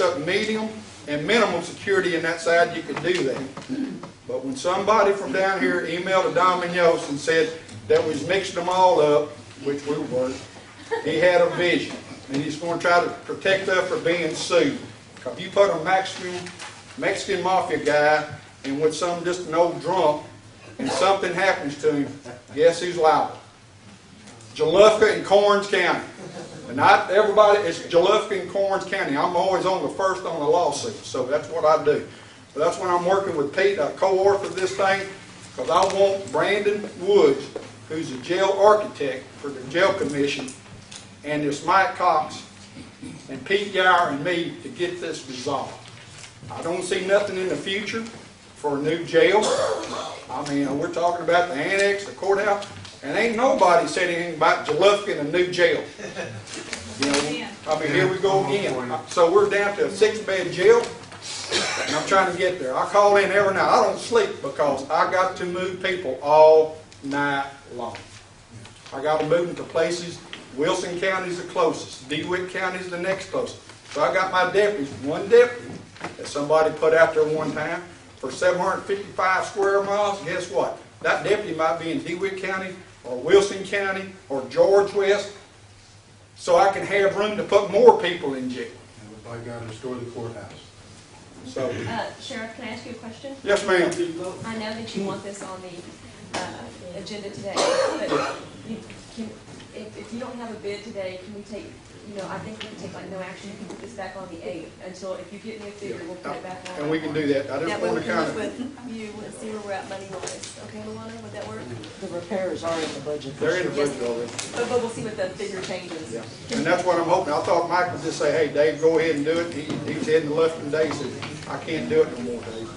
hooked up medium and minimum security in that side, you could do that. But when somebody from down here emailed to Don Munoz and said that was mixing them all up, which we weren't, he had a vision. And he's going to try to protect us from being sued. If you put a Mexican mafia guy in with some just an old drunk and something happens to him, guess who's liable? Jalufka and Karnes County. And not everybody, it's Jalufka and Karnes County. I'm always on the first on the lawsuit, so that's what I do. So that's when I'm working with Pete, I co-author this thing, because I want Brandon Woods, who's a jail architect for the jail commission, and this Mike Cox and Pete Gower and me to get this resolved. I don't see nothing in the future for a new jail. I mean, we're talking about the annex, the courthouse, and ain't nobody said anything about Jalufka and a new jail. You know, I mean, here we go again. So we're down to a 6-bed jail, and I'm trying to get there. I call in every night. I don't sleep because I got to move people all night long. I got to move them to places. Wilson County is the closest. DeWitt County is the next closest. So I got my deputies, one deputy that somebody put out there one time for 755 square miles. Guess what? That deputy might be in DeWitt County or Wilson County or George West, so I can have room to put more people in jail. And if I got to restore the courthouse. So, Sheriff, can I ask you a question? yes, ma'am. I know that you want this on the agenda today, but if you don't have a bid today, can we take, I think we can take like no action. You can put this back on the 8th until, if you get me a figure, we'll put it back on. And we can do that. I just want to kind of. With you, let's see where we're at money-wise. Okay, Luana, would that work? The repairs are in the budget. They're in the budget already. But we'll see what the figure changes. Yeah. And that's what I'm hoping. I thought Mike would just say, hey, Dave, go ahead and do it. He's heading to left, and Dave said, I can't do it no more, Dave.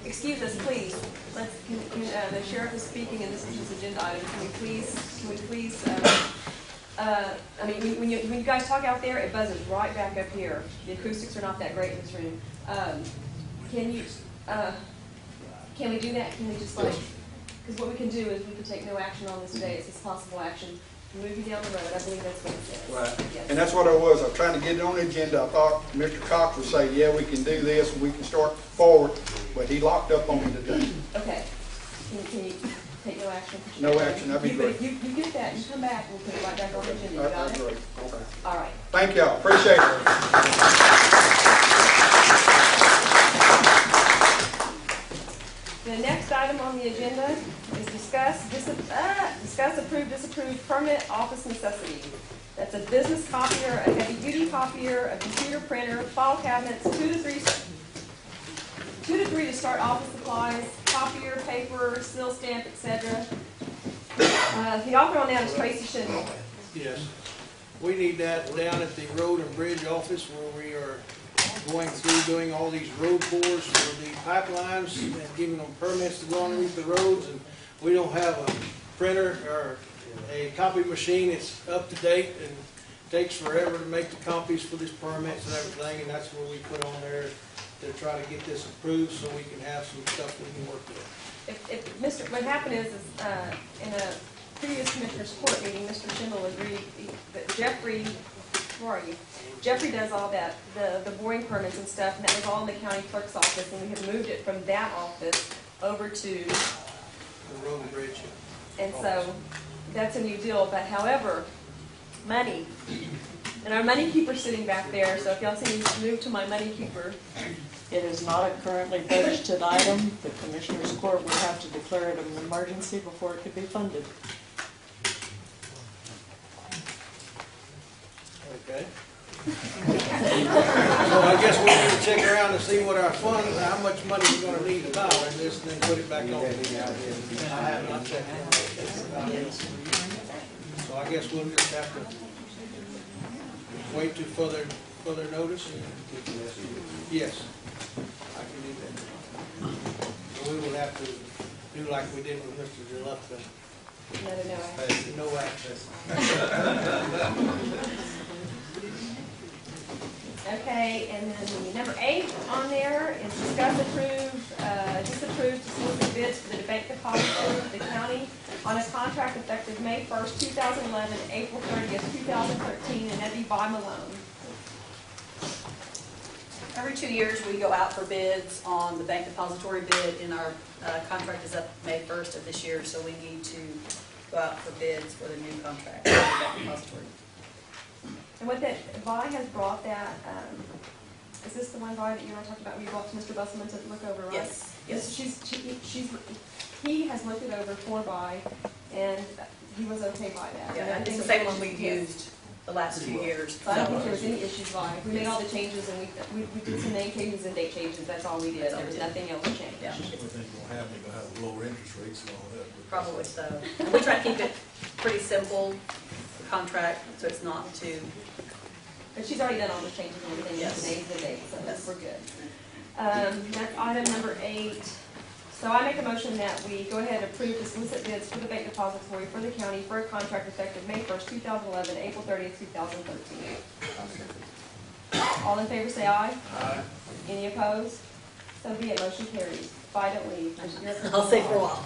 Excuse us, please. The sheriff is speaking, and this is his agenda item. Can we please, I mean, when you guys talk out there, it buzzes right back up here. The acoustics are not that great in this room. Can we do that? Can we just because what we can do is we can take no action on this today. It's this possible action. Move you down the road. I believe that's what it says. Right. Yes. And that's what I was trying to get it on the agenda. I thought Mr. Cox would say, yeah, we can do this and we can start forward, but he locked up on me today. Okay. Can you take no action? No action, that'd be great. You get that, you come back, we'll put it right back on the agenda. You got That's it? great. Okay. All right. Thank y'all. Appreciate it. The next item on the agenda is discuss, approve, disapprove permanent office necessities. That's a business copier, a heavy-duty copier, a computer printer, file cabinets, 2 to 3 to start office supplies, copier, paper, seal stamp, etc. The author on that is Tracy Schindel. Yes. We need that down at the road and bridge office where we are going through doing all these road pours for the pipelines and giving them permits to go underneath the roads. And we don't have a printer or a copy machine. It's up to date and takes forever to make the copies for these permits and everything. And that's where we put on there to try to get this approved so we can have some stuff we can work with. What happened is in a previous commissioner's court meeting, Mr. Schindel agreed that Jeffrey, where are you? Jeffrey does all that, the boring permits and stuff, and that was all in the county clerk's office, and we have moved it from that office over to The road and bridge. and so that's a new deal. But however, money. And our money keeper's sitting back there, so if y'all see me move to my money keeper. It is not a currently budgeted item. The Commissioners Court would have to declare it an emergency before it could be funded. Okay. So I guess we need to check around to see what our funds, how much money we're going to need to buy and this, and then put it back on. I have not checked on it. So I guess we'll just have to wait to further notice. Yes, I can do that. So we will have to do like we did with Mr. Jalufka. No access. Okay, and then the number 8 on there is discuss, approve, disapprove to solicit bids for the debate depository of the county on a contract effective May 1st, 2011, April 30th, 2013, and that'd be by Malone. Every 2 years, we go out for bids on the bank depository bid, and our contract is up May 1st of this year, so we need to go out for bids for the new contract for the bank depository. And what that, Vi has brought that, is this the one, Vi, that you were talking about, we brought to Mr. Busselman to look over, right? Yes, yes. He has looked it over for Vi, and he was okay by that. Yeah, it's the same one we've used the last 2 years. So I don't think there was any issues, Vi. We made all the changes, and we did some name changes and date changes, that's all we did, there was nothing else changed. Yeah. I think you're gonna have lower interest rates and all that. Probably so. And we try to keep it pretty simple, the contract, so it's not too, But she's already done all the changes and everything, Yes. the names and dates, so Yes. we're good. That's item number 8. So I make a motion that we go ahead and approve the solicit bids for the bank depository for the county for a contract effective May 1st, 2011, April 30th, 2013. All in favor, say aye. Aye. Any opposed? So be it, motion carries. Fi don't leave. I'll say for a while.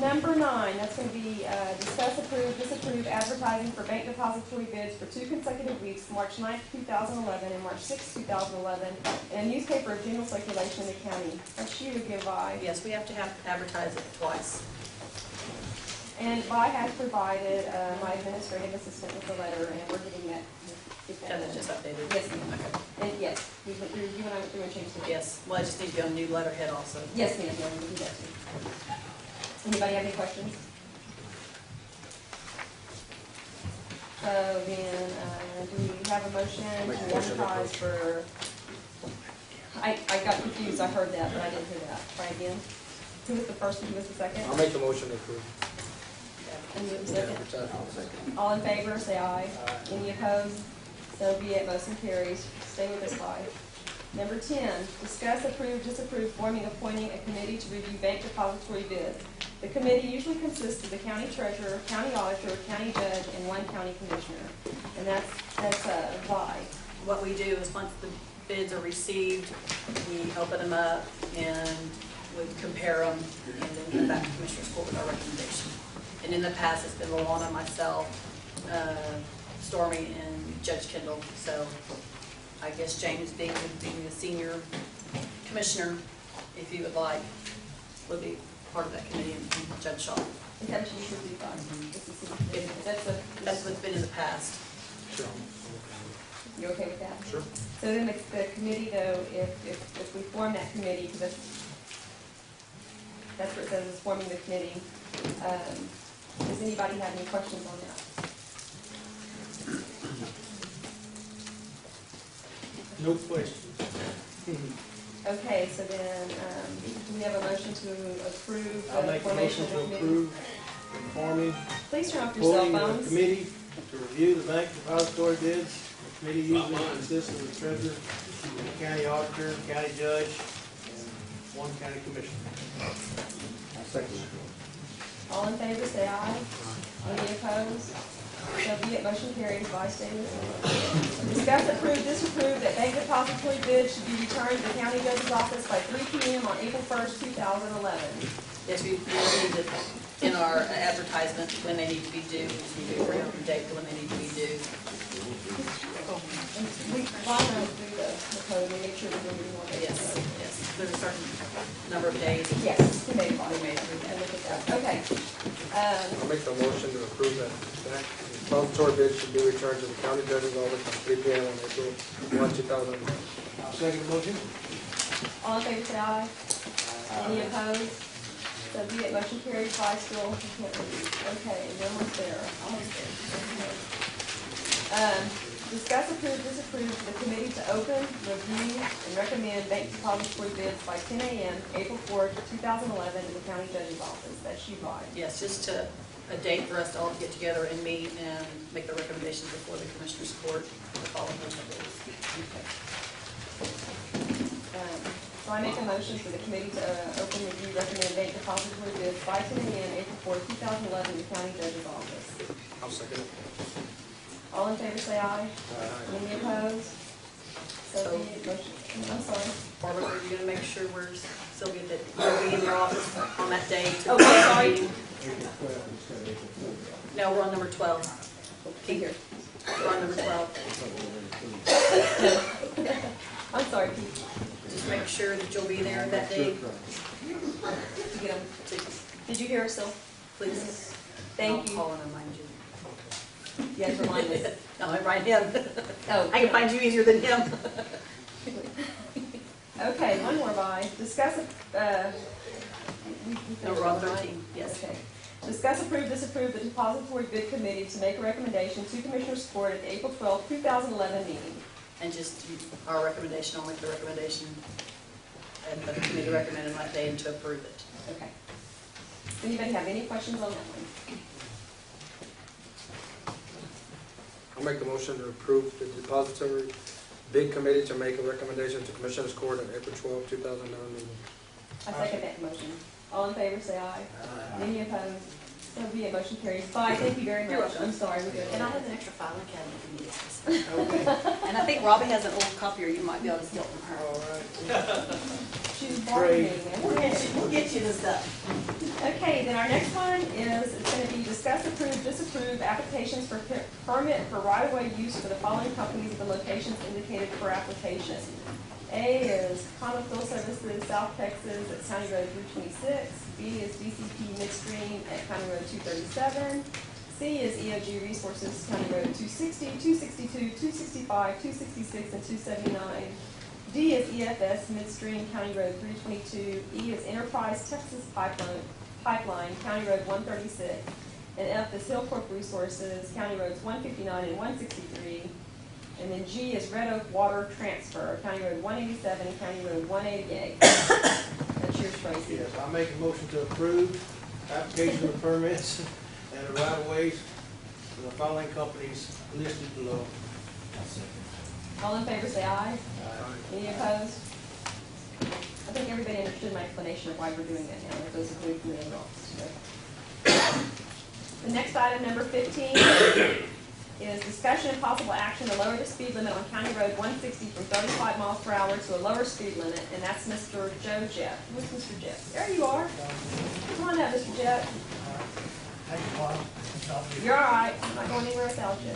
Number 9, that's going to be discuss, approve, disapprove advertising for bank depository bids for 2 consecutive weeks, March 9th, 2011 and March 6th, 2011, in a newspaper of general circulation in the county. That's you to give Vi. Yes, we have to advertise it twice. And Vi has provided my administrative assistant with a letter, and we're getting that. And it's just updated. Yes, ma'am. Okay. And yes, you and I went through and changed it. Yes, well, I just need to be on new letterhead also. Yes, ma'am, yeah, we can do that too. Anybody have any questions? So then, do we have a motion to advertise for, I got confused, I heard that, but I didn't hear that. Try again. Who was the first and who was the second? I'll make a motion to approve. And you the second? All in favor, say aye. Any opposed? So be it, motion carries. Stay with us, Vi. Number 10, discuss, approve, disapprove forming, appointing a committee to review bank depository bids. The committee usually consists of the county treasurer, county auditor, county judge, and 1 county commissioner. And that's Vi. What we do is once the bids are received, we open them up and we compare them and then go back to Commissioner's Court with our recommendation. And in the past, it's been Luana, myself, Stormy, and Judge Kendall. So I guess James being the senior commissioner, if you would like, would be part of that committee, and Judge Shaw. Is that what you should do, Vi? That's what's been in the past. Sure. You okay with that? Sure. So then the committee, though, if we form that committee, because that's what it says, is forming the committee. Does anybody have any questions on that? No questions. Okay, so then, do we have a motion to approve I'll the make a formation motion of to the committee? approve forming, Please turn off your cell appointing a phones. committee to review the bank depository bids. The committee usually consists of the treasurer, the county auditor, county judge, and 1 county commissioner. I'll second that. All in favor, say aye. Any opposed? So be it, motion carried. Vice Davis. Discuss, approve, disapprove that bank depository bids should be returned to the county judge's office by 3 p.m. on April 1st, 2011. Yes, we need it in our advertisement when they need to be due. We bring up the date for when they need to be due. And we, why not do the code and make sure we're doing more days? Yes, yes. There's a certain number of days. Yes, we made it. We made it. And look at that. Okay. I'll make the motion to approve that depository bid should be returned to the county judge's office on 3 p.m. on April 1, 2011. I'll second the motion. All in favor, say aye. Any opposed? So be it, motion carried, 5 still, you can't read. Okay, we're almost there, almost there. Discuss, approve, disapprove the committee to open, review, and recommend bank depository bids by 10 a.m., April 4th, 2011, in the county judge's office. That's you, Vi. Yes, just a date for us to all get together and meet and make the recommendations before the Commissioner's Court to follow those bills. So I make a motion for the committee to open, review, recommend bank depository bids by 10 a.m., April 4th, 2011, in the county judge's office. I'll second it. All in favor, say aye. Aye. Any opposed? So be it, motion, I'm sorry. Barbara, are you gonna make sure we're still get that, we'll be in your office on that day? to Oh, I'm sorry. meeting? No, we're on number 12. Keep here. We're on number 12. I'm sorry, Pete. Just make sure that you'll be there that day. To get 'em. Did you hear us still? Please. Thank you. I'll call and remind you. Yes, remind us. No, I remind him. Oh, I can find you easier than him. okay, one more by. Discuss, No, we're on 13, yes. Okay. Discuss, approve, disapprove the depository bid committee to make a recommendation to Commissioners Court at the April 12, 2011 meeting. And just our recommendation, I'll make the recommendation. And the committee recommended that day to approve it. Okay. Anybody have any questions on that one? I'll make the motion to approve the depository bid committee to make a recommendation to Commissioners Court on April 12, 2011 meeting. I second that motion. All in favor, say aye. Any opposed? So be it, motion carries. Five, thank you very You're much. welcome. I'm sorry, we're good. And I have an extra filing cabinet if you need it. Okay, And I think Robbie has an old copier you might be able to steal from her. all right. She's bargaining. We'll get you the stuff. Okay, then our next one is, it's gonna be discuss, approve, disapprove applications for permit for right-of-way use for the following companies at the locations indicated for application. A is Karnes Field Services, South Texas, at County Road 326. B is DCP Midstream at County Road 237. C is EOG Resources, County Road 260, 262, 265, 266, and 279. D is EFS Midstream, County Road 322. E is Enterprise Texas Pipeline, County Road 136. And F is Hillcorp Resources, County Roads 159 and 163. And then G is Red Oak Water Transfer, County Road 187, County Road 188. That's yours, Tracy. Yes, I make a motion to approve application of permits and the right of ways for the following companies listed below. All in favor, say aye. Any opposed? I think everybody understood my explanation of why we're doing that now. That goes with the results. The next item, number 15, is discussion and possible action to lower the speed limit on County Road 160 from 35 miles per hour to a lower speed limit, and that's Mr. Joe Jeff. Who's Mr. Jeff? There you are. Come on up, Mr. Jeff. You're all right. I'm not going anywhere without you.